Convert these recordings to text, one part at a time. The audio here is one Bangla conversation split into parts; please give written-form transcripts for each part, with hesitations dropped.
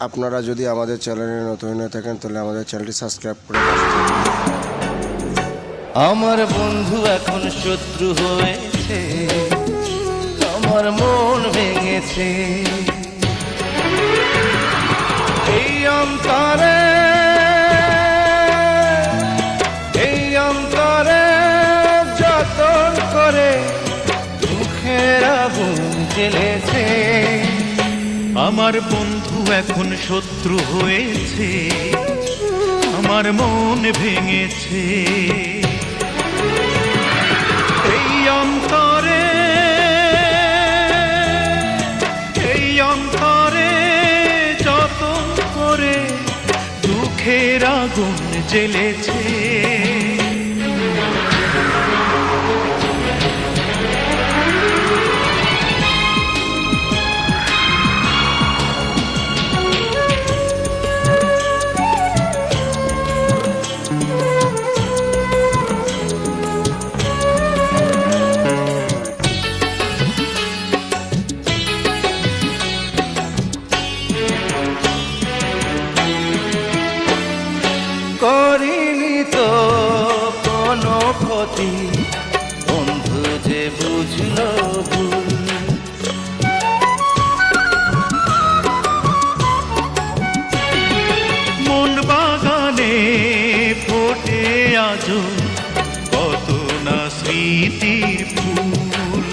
আপনারা যদি আমাদের চ্যানেলে নতুন হয়ে থাকেন তাহলে আমাদের চ্যানেলটি সাবস্ক্রাইব করে আমার বন্ধু এখন শত্রু হয়েছে, আমার মন ভেঙেছে। এই অন্তরে যতন করে দুঃখের আগুন জ্বেলেছে। আমার বন্ধু এখন শত্রু হয়েছে, আমার মন ভেঙেছে। এই অন্তরে যতন করে দুঃখের আগুন জ্বেলেছে। করিনি তো কোনো ক্ষতি, বন্ধু যে বুঝলো ভুল। মন বাগানে ফোটে আজো কত না স্মৃতির ফুল।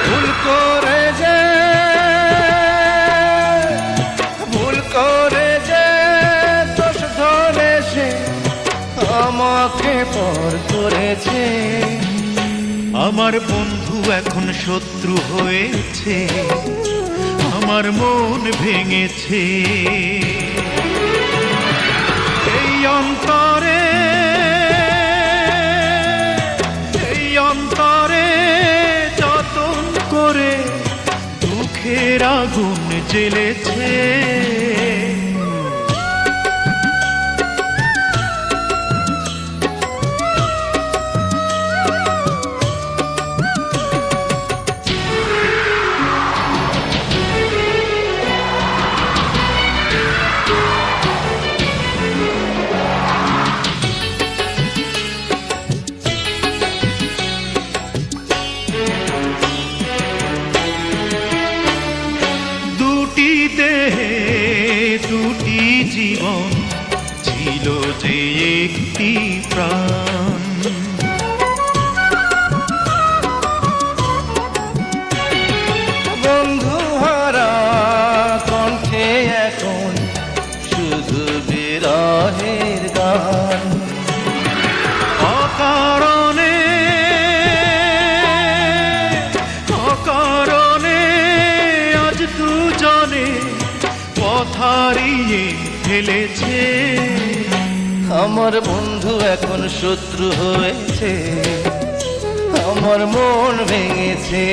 ভুল করে যে দোষ ধরে সে আমাকে পর করেছে। আমার বন্ধু এখন শত্রু হয়েছে, আমার মন ভেঙেছে। এই অন্তরে যতন করে দুঃখের আগুন জ্বেলেছে। দুটি জীবন ছিল যে একটি প্রাণ। বন্ধু হারা কণ্ঠে এখন শুধু বিরহের গান। অকারণে আজ দুজনে পথ হারিয়ে ফেলেছে। আমার বন্ধু এখন শত্রু হয়েছে, আমার মন ভেঙেছে।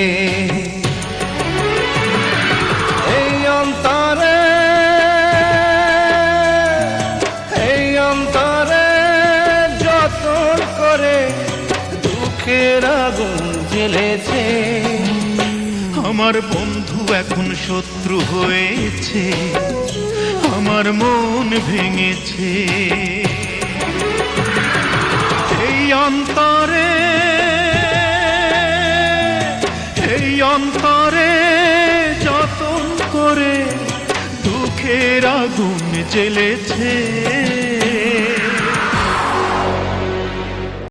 এই অন্তরে যতন করে দুঃখের আগুন জ্বেলেছে। আমার বন্ধু এখন শত্রু হয়েছে, আমার মন ভেঙেছে। এই অন্তরে যতন করে দুঃখের আগুন জ্বেলেছে।